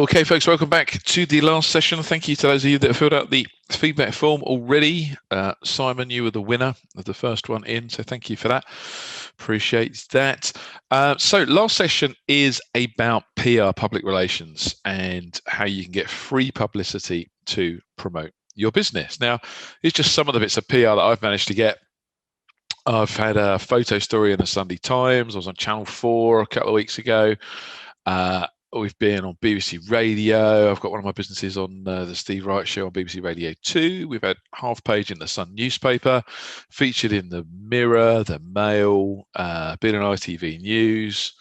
Okay, folks, welcome back to the last session. Thank you to those of you that have filled out the feedback form already. Simon, you were the winner of the first one in, so thank you for that. Appreciate that. So last session is about PR, public relations, and how you can get free publicity to promote your business. Now, it's just some of the bits of PR that I've managed to get. I've had a photo story in the Sunday Times. I was on Channel 4 a couple of weeks ago. We've been on BBC Radio. I've got one of my businesses on the Steve Wright Show on BBC Radio 2. We've had half page in the Sun newspaper, featured in the Mirror, the Mail, been on ITV News,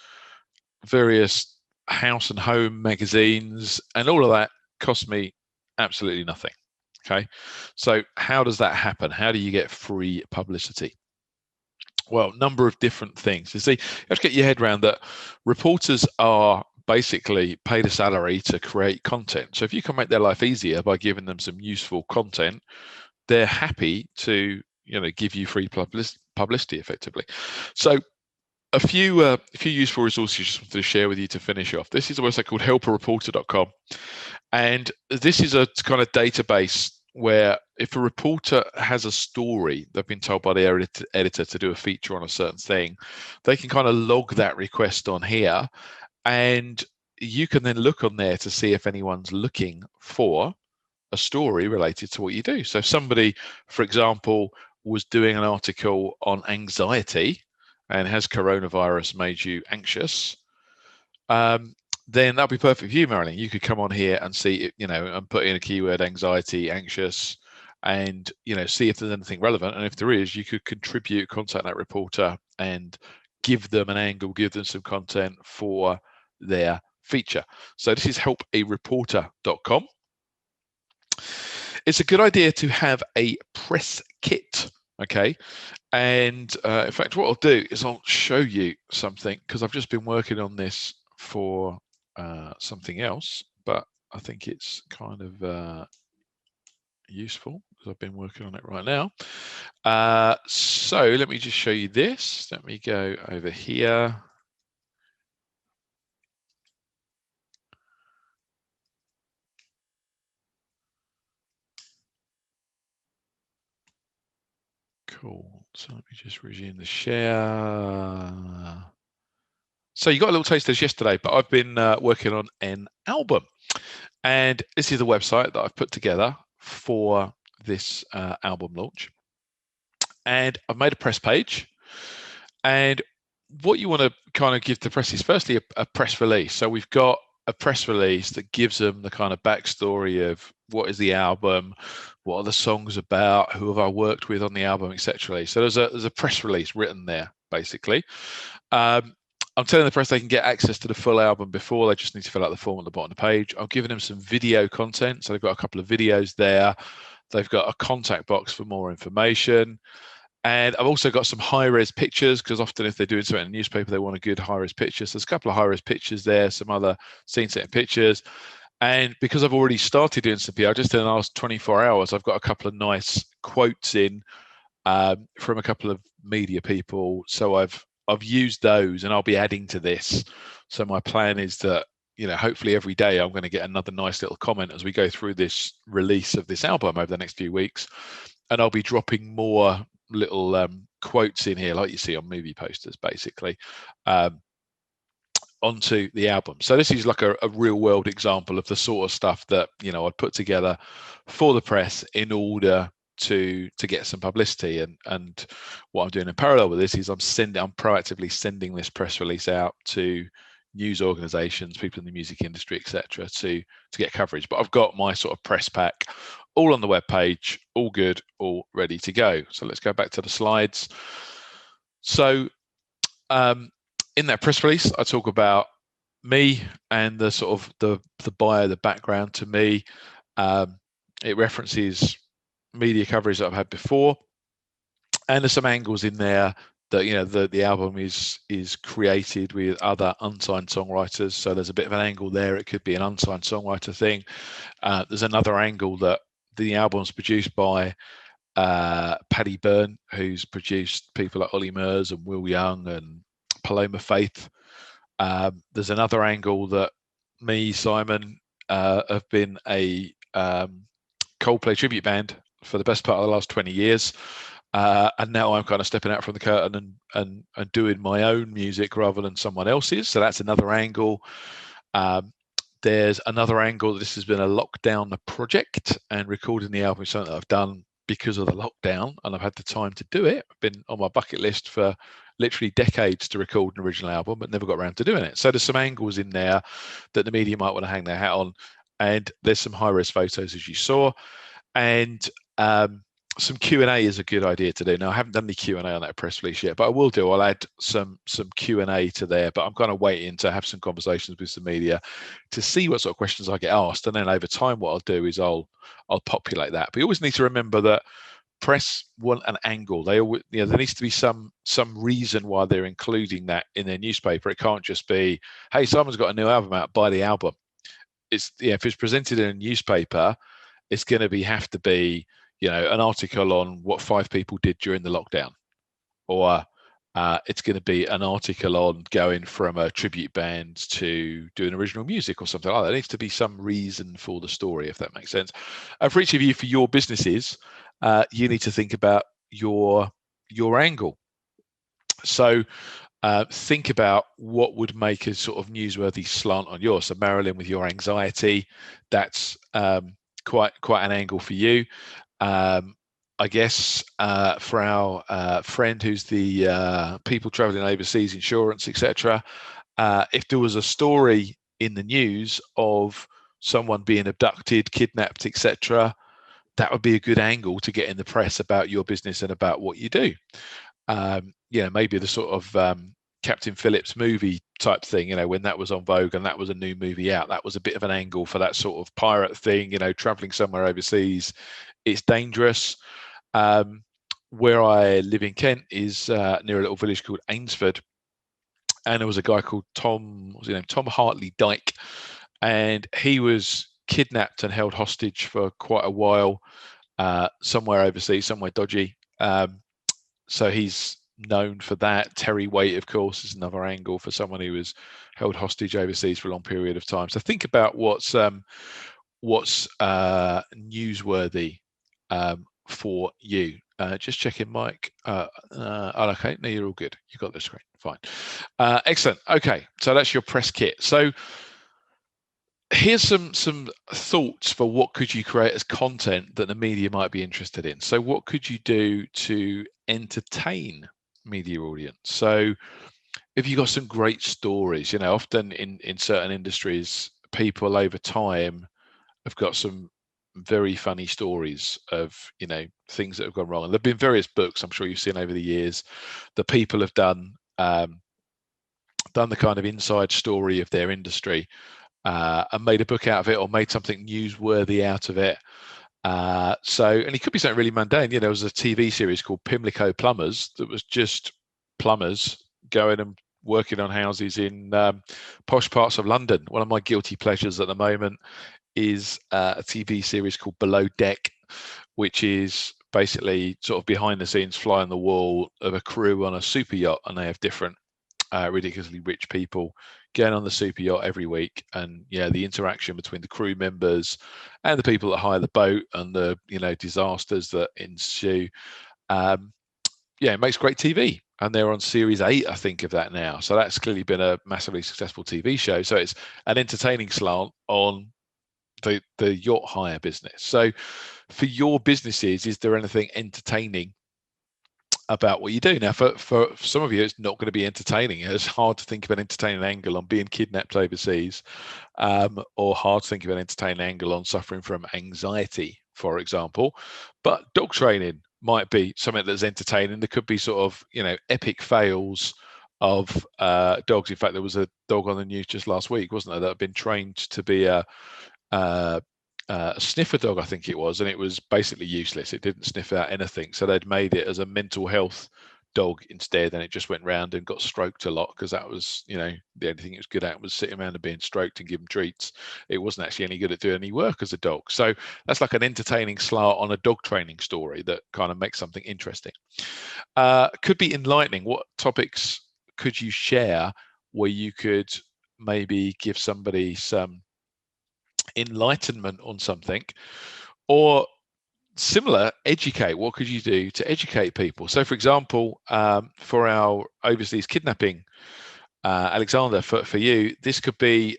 various house and home magazines, and all of that cost me absolutely nothing. Okay, so how does that happen? How do you get free publicity? Well, number of different things. You see, you have to get your head around that reporters are basically paid a salary to create content. So if you can make their life easier by giving them some useful content, they're happy to, give you free publicity effectively. So a few useful resources I just wanted to share with you to finish off. This is a website called helpareporter.com, and this is a kind of database where if a reporter has a story they've been told by the editor to do a feature on a certain thing, they can kind of log that request on here, and you can then look on there to see if anyone's looking for a story related to what you do. So if somebody, for example, was doing an article on anxiety and has coronavirus made you anxious, then that'll be perfect for you, Marilyn. You could come on here and see, and put in a keyword anxiety, anxious, and, see if there's anything relevant. And if there is, you could contribute, contact that reporter and give them an angle, give them some content for their feature. So this is helpareporter.com. It's a good idea to have a press kit, okay? And in fact, what I'll do is I'll show you something, because I've just been working on this for something else, but I think it's kind of useful because I've been working on it right now. So let me just show you this. Let me go over here. Cool. So let me just resume the share. So you got a little taste of this yesterday, but I've been working on an album, and this is the website that I've put together for this album launch. And I've made a press page, and what you want to kind of give the press is firstly a press release. So we've got a press release that gives them the kind of backstory of what is the album, what are the songs about, who have I worked with on the album, etc. So there's a press release written there, basically. I'm telling the press they can get access to the full album before. They just need to fill out the form at the bottom of the page. I'm giving them some video content. So they've got a couple of videos there. They've got a contact box for more information. And I've also got some high-res pictures, because often if they're doing something in a newspaper, they want a good high-res picture. So there's a couple of high-res pictures there, some other scene-setting pictures. And because I've already started doing some PR, just in the last 24 hours, I've got a couple of nice quotes in from a couple of media people. So I've used those, and I'll be adding to this. So my plan is that, hopefully every day I'm going to get another nice little comment as we go through this release of this album over the next few weeks. And I'll be dropping more little quotes in here, like you see on movie posters, basically, onto the album. So this is like a real world example of the sort of stuff that, I'd put together for the press in order to get some publicity. And what I'm doing in parallel with this is I'm proactively sending this press release out to news organizations, people in the music industry, etc., to get coverage. But I've got my sort of press pack all on the web page, all good, all ready to go. So let's go back to the slides. So in that press release, I talk about me and the sort of the bio, the background to me. It references media coverage that I've had before, and there's some angles in there that the album is created with other unsigned songwriters. So there's a bit of an angle there. It could be an unsigned songwriter thing. There's another angle that the album's produced by Paddy Byrne, who's produced people like Ollie Murs and Will Young and Paloma Faith. There's another angle that me, Simon, have been a Coldplay tribute band for the best part of the last 20 years. And now I'm kind of stepping out from the curtain and doing my own music rather than someone else's. So that's another angle. There's another angle. This has been a lockdown project, and recording the album is something that I've done because of the lockdown, and I've had the time to do it. I've been on my bucket list for literally decades to record an original album, but never got around to doing it. So there's some angles in there that the media might want to hang their hat on, and there's some high-res photos, as you saw, and some Q&A is a good idea to do. Now, I haven't done any Q&A on that press release yet, but I will do. I'll add some Q&A to there, but I'm kind of waiting to have some conversations with the media to see what sort of questions I get asked, and then over time what I'll do is I'll populate that. But you always need to remember that press want an angle. They always, there needs to be some reason why they're including that in their newspaper. It can't just be, hey, someone's got a new album out, buy the album. It's if it's presented in a newspaper, it's going to have to be an article on what 5 people did during the lockdown, or it's going to be an article on going from a tribute band to doing original music or something like that. There needs to be some reason for the story, if that makes sense. For each of you, for your businesses, you need to think about your angle. So think about what would make a sort of newsworthy slant on yours. So Marilyn, with your anxiety, that's quite an angle for you. I guess for our friend who's the people traveling overseas, insurance, etc. If there was a story in the news of someone being abducted, kidnapped, etc., that would be a good angle to get in the press about your business and about what you do. Maybe the sort of Captain Phillips movie type thing, when that was on Vogue and that was a new movie out, that was a bit of an angle for that sort of pirate thing, traveling somewhere overseas. It's dangerous. Where I live in Kent is near a little village called Ainsford, and there was a guy called Tom Hartley Dyke, and he was kidnapped and held hostage for quite a while somewhere overseas, somewhere dodgy. So he's known for that. Terry Waite, of course, is another angle for someone who was held hostage overseas for a long period of time. So think about what's newsworthy for you. Just checking, Mike. Okay, no, you're all good. You got the screen. Fine. Excellent. Okay, so that's your press kit. So here's some thoughts for what could you create as content that the media might be interested in. So what could you do to entertain media audience? So if you got some great stories, often in certain industries, people over time have got some very funny stories of things that have gone wrong, and there've been various books I'm sure you've seen over the years that people have done the kind of inside story of their industry and made a book out of it or made something newsworthy out of it. And it could be something really mundane. There was a TV series called Pimlico Plumbers that was just plumbers going and working on houses in posh parts of London. One of my guilty pleasures at the moment is a TV series called Below Deck, which is basically sort of behind the scenes, fly on the wall of a crew on a super yacht, and they have different ridiculously rich people going on the super yacht every week, and the interaction between the crew members and the people that hire the boat and the disasters that ensue. It makes great TV, and they're on series 8, I think, of that now. So that's clearly been a massively successful TV show. So it's an entertaining slant on the yacht hire business. So for your businesses, is there anything entertaining about what you do? Now, for some of you, it's not going to be entertaining. It's hard to think of an entertaining angle on being kidnapped overseas, or hard to think of an entertaining angle on suffering from anxiety, for example. But dog training might be something that's entertaining. There could be sort of epic fails of dogs. In fact, there was a dog on the news just last week, wasn't there, that had been trained to be a sniffer dog, I think it was, and it was basically useless. It didn't sniff out anything. So they'd made it as a mental health dog instead, and it just went round and got stroked a lot because that was, the only thing it was good at was sitting around and being stroked and giving treats. It wasn't actually any good at doing any work as a dog. So that's like an entertaining slant on a dog training story that kind of makes something interesting. Could be enlightening. What topics could you share where you could maybe give somebody some enlightenment on something, or similar, educate. What could you do to educate people? So, for example, for our overseas kidnapping, Alexander, for you, this could be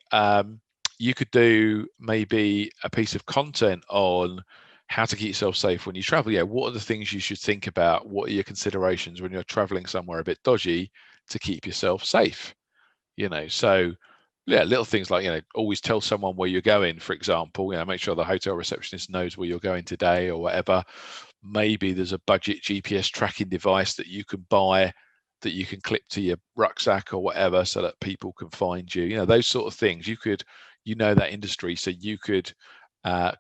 you could do maybe a piece of content on how to keep yourself safe when you travel. Yeah, what are the things you should think about? What are your considerations when you're traveling somewhere a bit dodgy to keep yourself safe? So yeah, little things like, always tell someone where you're going, for example. Make sure the hotel receptionist knows where you're going today or whatever. Maybe there's a budget GPS tracking device that you can buy that you can clip to your rucksack or whatever so that people can find you. Those sort of things. That industry, so you could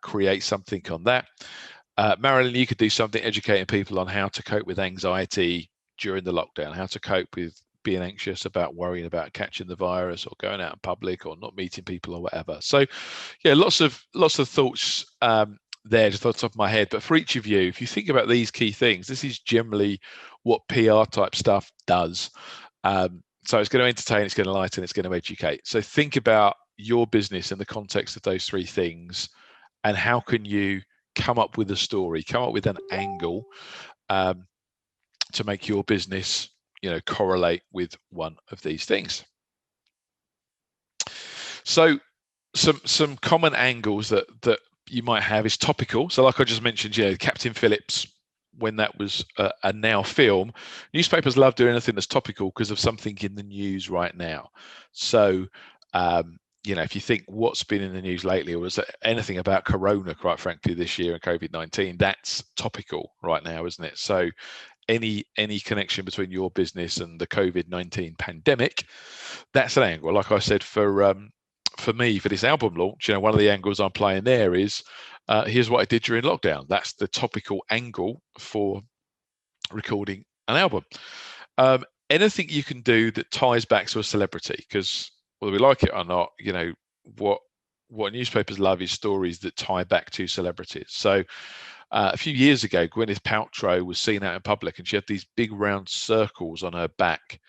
create something on that. Marilyn, you could do something educating people on how to cope with anxiety during the lockdown, how to cope with being anxious about worrying about catching the virus or going out in public or not meeting people or whatever. So yeah, lots of thoughts there just off the top of my head. But for each of you, if you think about these key things, this is generally what PR type stuff does. So it's going to entertain, it's going to enlighten, it's going to educate. So think about your business in the context of those three things, and how can you come up with a story, come up with an angle to make your business, correlate with one of these things. So some common angles that you might have is topical. So like I just mentioned, Captain Phillips, when that was a now film, newspapers love doing anything that's topical because of something in the news right now. So if you think what's been in the news lately, or was there anything about Corona, quite frankly, this year and COVID-19, that's topical right now, isn't it? So any connection between your business and the COVID-19 pandemic, that's an angle. Like I said, for me, for this album launch, one of the angles I'm playing there is here's what I did during lockdown. That's the topical angle for recording an album. Anything you can do that ties back to a celebrity, because whether we like it or not, what newspapers love is stories that tie back to celebrities. So a few years ago, Gwyneth Paltrow was seen out in public and she had these big round circles on her back.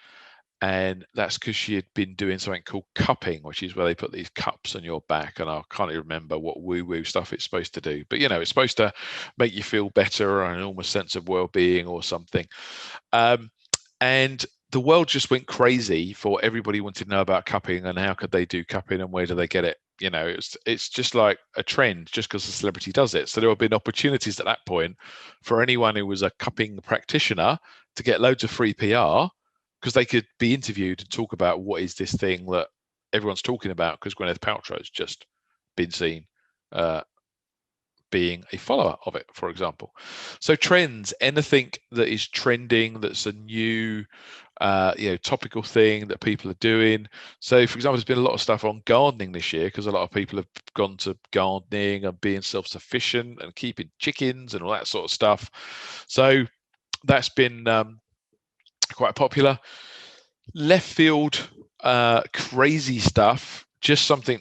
And that's because she had been doing something called cupping, which is where they put these cups on your back. And I can't even remember what woo-woo stuff it's supposed to do. But, it's supposed to make you feel better, or an almost sense of well-being or something. And the world just went crazy for everybody wanted to know about cupping and how could they do cupping and where do they get it. It's just like a trend just because the celebrity does it. So there have been opportunities at that point for anyone who was a cupping practitioner to get loads of free PR, because they could be interviewed and talk about what is this thing that everyone's talking about, because Gwyneth Paltrow's just been seen being a follower of it, for example. So trends, anything that is trending, that's a new topical thing that people are doing. So for example, there's been a lot of stuff on gardening this year because a lot of people have gone to gardening and being self-sufficient and keeping chickens and all that sort of stuff. So that's been quite popular. Left field, crazy stuff, just something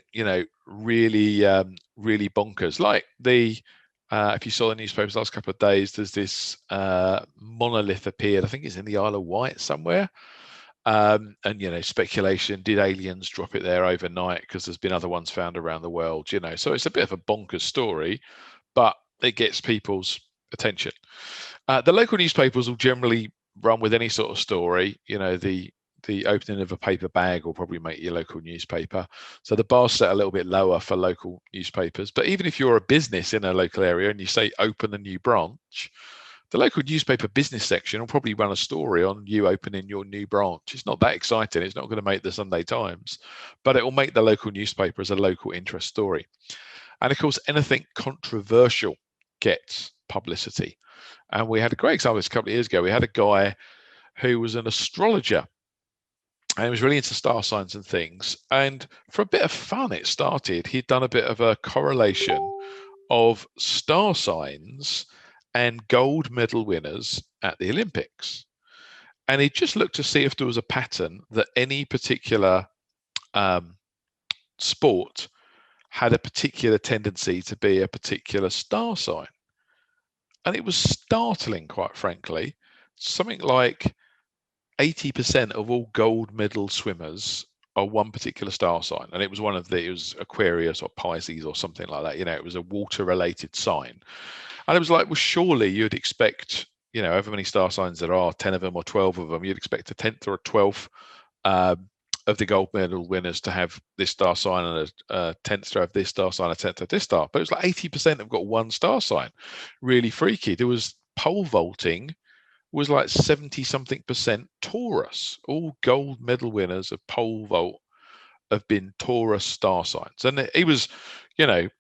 really really bonkers, like the if you saw the newspapers last couple of days, there's this monolith appeared. I think it's in the Isle of Wight somewhere, and speculation, did aliens drop it there overnight, because there's been other ones found around the world. So it's a bit of a bonkers story, but it gets people's attention. The local newspapers will generally run with any sort of story. The opening of a paper bag will probably make your local newspaper. So the bar's set a little bit lower for local newspapers. But even if you're a business in a local area and you say open a new branch, the local newspaper business section will probably run a story on you opening your new branch. It's not that exciting. It's not going to make the Sunday Times, but it will make the local newspaper as a local interest story. And of course, anything controversial gets publicity. And we had a great example a couple of years ago. We had a guy who was an astrologer, and he was really into star signs and things. And for a bit of fun, it started. He'd done a bit of a correlation of star signs and gold medal winners at the Olympics. And he just looked to see if there was a pattern that any particular sport had a particular tendency to be a particular star sign. And it was startling, quite frankly. Something like 80% of all gold medal swimmers are one particular star sign, and it was Aquarius or Pisces or something like that. It was a water-related sign, and it was like, well, surely you'd expect, however many star signs there are, 10 of them or 12 of them, you'd expect a 10th or a 12th of the gold medal winners to have this star sign, and a 10th to have this star sign, a 10th to have this star. But it was like 80% have got one star sign. Really freaky. There was pole vaulting was like 70-something% Taurus. All gold medal winners of pole vault have been Taurus star signs. And he was,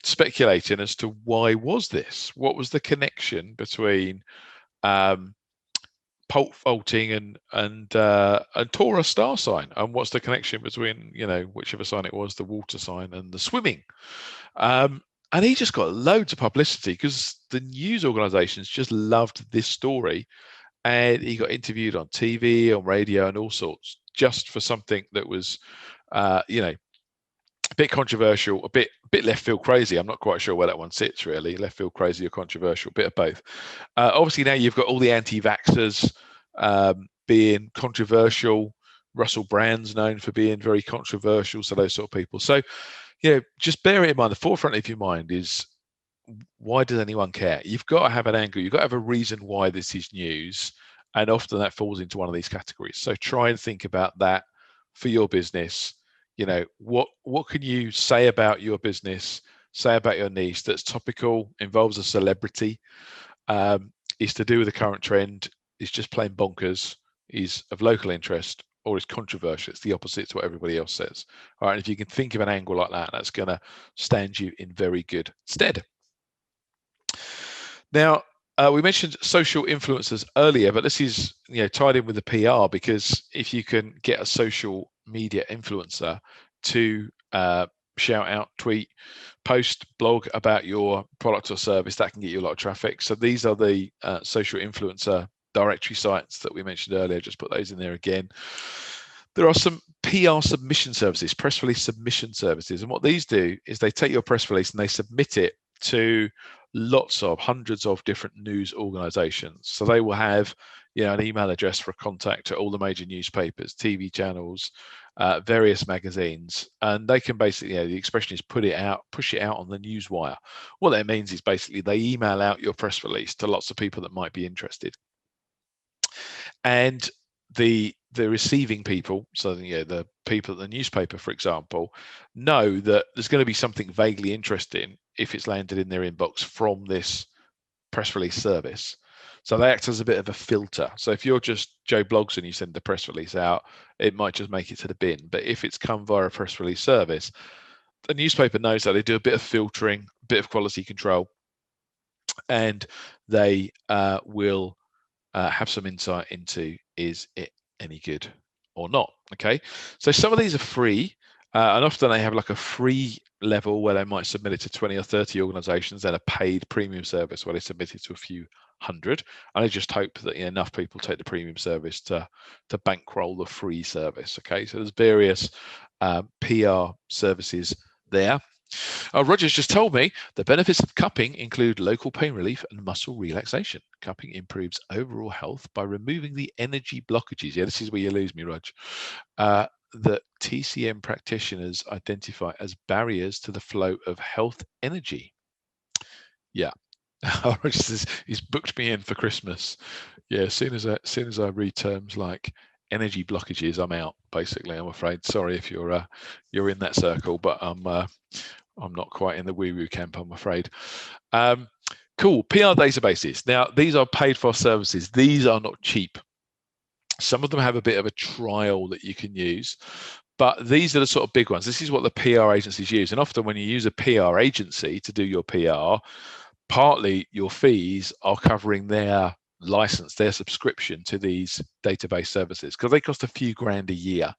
speculating as to why was this? What was the connection between pole vaulting and Taurus star sign? And what's the connection between, whichever sign it was, the water sign and the swimming? And he just got loads of publicity because the news organizations just loved this story. And he got interviewed on TV, on radio, and all sorts, just for something that was, a bit controversial, a bit left field crazy. I'm not quite sure where that one sits, really. Left field crazy or controversial, bit of both. Obviously, now you've got all the anti-vaxxers being controversial. Russell Brand's known for being very controversial, so those sort of people. So, just bear it in mind. The forefront of your mind is, why does anyone care? You've got to have an angle. You've got to have a reason why this is news. And often that falls into one of these categories. So try and think about that for your business. What can you say about your business, say about your niche that's topical, involves a celebrity, is to do with the current trend, is just plain bonkers, is of local interest, or is controversial. It's the opposite to what everybody else says. All right. And if you can think of an angle like that, that's going to stand you in very good stead. Now, we mentioned social influencers earlier, but this is tied in with the PR, because if you can get a social media influencer to shout out, tweet, post, blog about your product or service, that can get you a lot of traffic. So these are the social influencer directory sites that we mentioned earlier. Just put those in there again. There are some PR submission services, press release submission services, and what these do is they take your press release and they submit it to hundreds of different news organizations. So they will have an email address for a contact at all the major newspapers, TV channels, various magazines, and they can basically, the expression is push it out on the news wire. What that means is basically they email out your press release to lots of people that might be interested, and the receiving people, so the people at the newspaper, for example, know that there's going to be something vaguely interesting if it's landed in their inbox from this press release service. So they act as a bit of a filter. So if you're just Joe Blogs and you send the press release out, it might just make it to the bin. But if it's come via a press release service, the newspaper knows that. They do a bit of filtering, a bit of quality control, and they will have some insight into, is it any good or not? Okay, so some of these are free, and often they have like a free level where they might submit it to 20 or 30 organizations, then a paid premium service where they submit it to a few hundred, and I just hope that enough people take the premium service to bankroll the free service. Okay, so there's various PR services there. Roger's just told me the benefits of cupping include local pain relief and muscle relaxation. Cupping improves overall health by removing the energy blockages. Yeah, this is where you lose me, Rog. That TCM practitioners identify as barriers to the flow of health energy. Yeah. Roger says he's booked me in for Christmas. Yeah, as soon as I read terms like energy blockages, I'm out, basically, I'm afraid. Sorry if you're in that circle, but I'm not quite in the woo-woo camp, I'm afraid. Cool. PR databases. Now, these are paid for services. These are not cheap. Some of them have a bit of a trial that you can use, but these are the sort of big ones. This is what the PR agencies use. And often when you use a PR agency to do your PR, partly your fees are covering their license, their subscription to these database services, because they cost a few grand a year.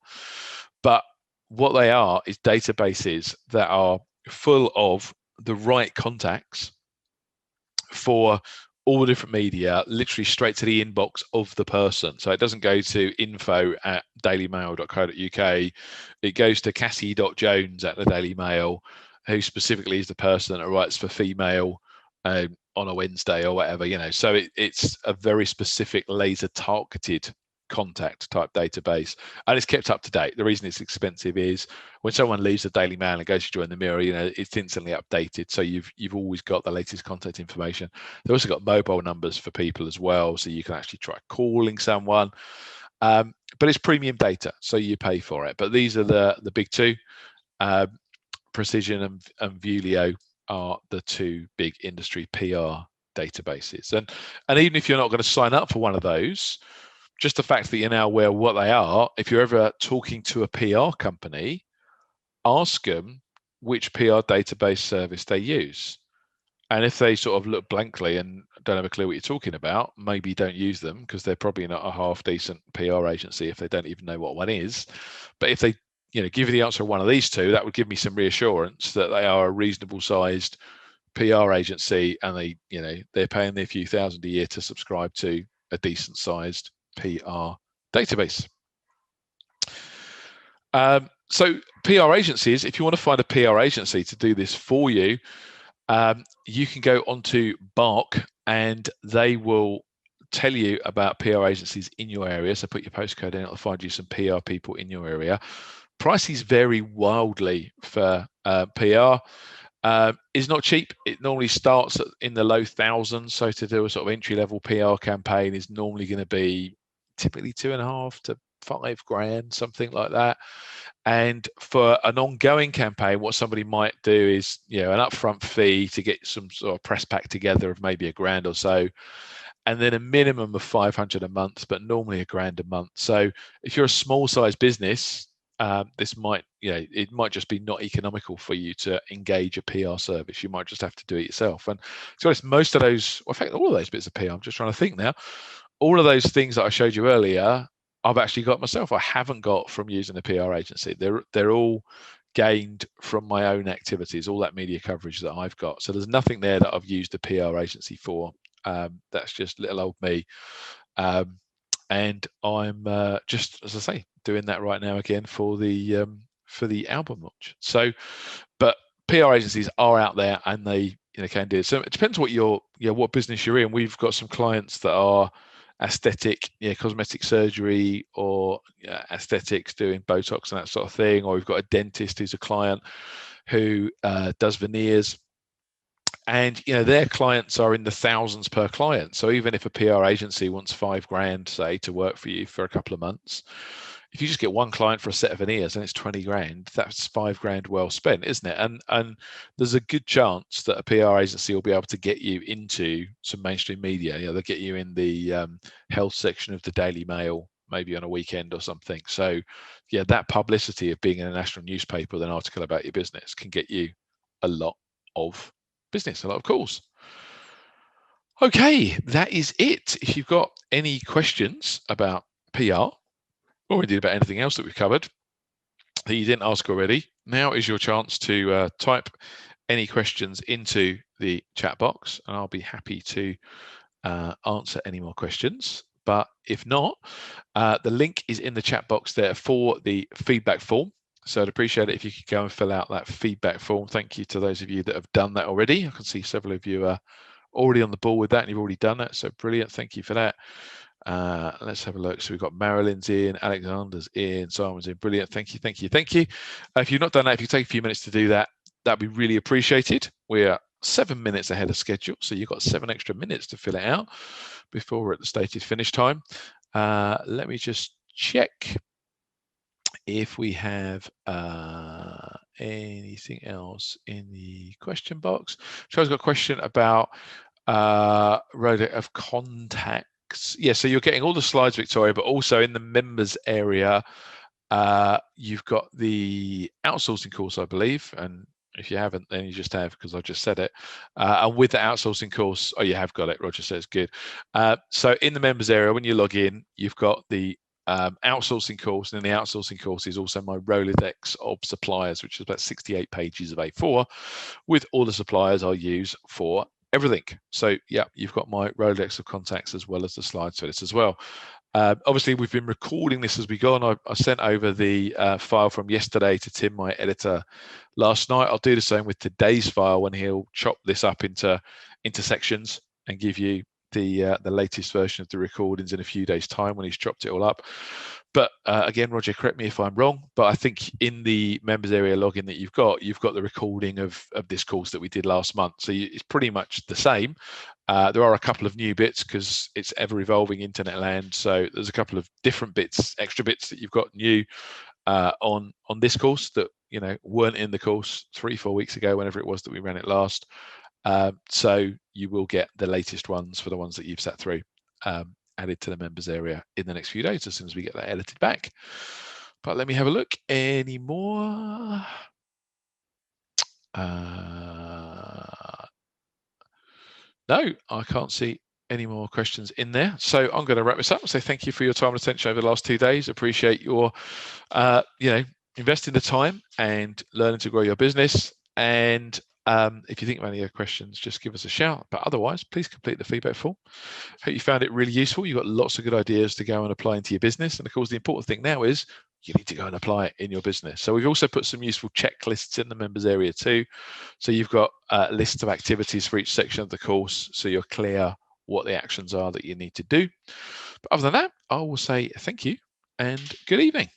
But what they are is databases that are full of the right contacts for all the different media, literally straight to the inbox of the person. So it doesn't go to info@dailymail.co.uk. It goes to Cassie.Jones at the Daily Mail, who specifically is the person that writes for female on a Wednesday or whatever, So it's a very specific laser targeted contact type database, and it's kept up to date. The reason it's expensive is when someone leaves the Daily Mail and goes to join the Mirror, it's instantly updated, so you've always got the latest contact information. They've also got mobile numbers for people as well, so you can actually try calling someone. But it's premium data, so you pay for it. But these are the big two. Precision and Viewleo are the two big industry PR databases. And even if you're not going to sign up for one of those, just the fact that you're now aware of what they are, if you're ever talking to a PR company, ask them which PR database service they use. And if they sort of look blankly and don't have a clue what you're talking about, maybe don't use them, because they're probably not a half decent PR agency if they don't even know what one is. But if they give you the answer of one of these two, that would give me some reassurance that they are a reasonable sized PR agency, and they're paying their few thousand a year to subscribe to a decent sized PR database. So PR agencies, if you want to find a PR agency to do this for you, you can go onto Bark and they will tell you about PR agencies in your area. So put your postcode in, it'll find you some PR people in your area. Prices vary wildly for PR. It's not cheap. It normally starts in the low thousands. So to do a sort of entry-level PR campaign is normally going to be typically $2,500 to $5,000, something like that. And for an ongoing campaign, what somebody might do is, an upfront fee to get some sort of press pack together of maybe $1,000 or so, and then a minimum of $500 a month, but normally $1,000 a month. So if you're a small size business, this might, it might just be not economical for you to engage a PR service. You might just have to do it yourself. And to be honest, most of those, in fact, all of those bits of PR, I'm just trying to think now, all of those things that I showed you earlier, I've actually got myself. I haven't got from using a PR agency. They're all gained from my own activities, all that media coverage that I've got. So there's nothing there that I've used a PR agency for. That's just little old me. And I'm just, as I say, doing that right now again for the album launch. So, but PR agencies are out there, and they can do it. So it depends what business you're in. We've got some clients that are aesthetic, cosmetic surgery, or aesthetics, doing Botox and that sort of thing. Or we've got a dentist who's a client who does veneers. And their clients are in the thousands per client. So even if a PR agency wants $5,000, say, to work for you for a couple of months, if you just get one client for a set of veneers and it's $20,000, that's $5,000 well spent, isn't it? And there's a good chance that a PR agency will be able to get you into some mainstream media. They'll get you in the health section of the Daily Mail, maybe on a weekend or something. So that publicity of being in a national newspaper with an article about your business can get you a lot of business, a lot of calls. Okay, that is it. If you've got any questions about PR, or indeed about anything else that we've covered that you didn't ask already, now is your chance to type any questions into the chat box, and I'll be happy to answer any more questions. But if not, the link is in the chat box there for the feedback form. So I'd appreciate it if you could go and fill out that feedback form. Thank you to those of you that have done that already. I can see several of you are already on the ball with that, and you've already done that. So brilliant. Thank you for that. Let's have a look. So we've got Marilyn's in, Alexander's in, Simon's in. Brilliant. Thank you. Thank you. Thank you. If you've not done that, if you take a few minutes to do that, that'd be really appreciated. We're 7 minutes ahead of schedule, so you've got 7 extra minutes to fill it out before we're at the stated finish time. Let me just check if we have anything else in the question box. Charles got a question about Rolodex of contacts. Yeah, so you're getting all the slides, Victoria, but also in the members area, you've got the outsourcing course, I believe. And if you haven't, then you just have, because I just said it. And with the outsourcing course, you have got it. Roger says good. So in the members area, when you log in, you've got the outsourcing course, and in the outsourcing course is also my Rolodex of suppliers, which is about 68 pages of A4 with all the suppliers I use for everything. So yeah, you've got my Rolodex of contacts as well as the slides for this as well. Obviously, we've been recording this as we go on. I sent over the file from yesterday to Tim, my editor, last night. I'll do the same with today's file when he'll chop this up into sections and give you the latest version of the recordings in a few days' time when he's chopped it all up. But again, Roger, correct me if I'm wrong, but I think in the members area login that you've got the recording of this course that we did last month. So it's pretty much the same. There are a couple of new bits because it's ever evolving internet land. So there's a couple of different bits, extra bits that you've got new on this course that weren't in the course 3-4 weeks ago, whenever it was that we ran it last. So you will get the latest ones for the ones that you've sat through added to the members area in the next few days as soon as we get that edited back. But let me have a look. Any more? No, I can't see any more questions in there. So I'm going to wrap this up and say thank you for your time and attention over the last 2 days. Appreciate your, investing the time and learning to grow your business. And if you think of any other questions, just give us a shout. But otherwise, please complete the feedback form. Hope you found it really useful. You've got lots of good ideas to go and apply into your business. And of course, the important thing now is you need to go and apply it in your business. So we've also put some useful checklists in the members area too. So you've got lists of activities for each section of the course, so you're clear what the actions are that you need to do. But other than that, I will say thank you and good evening.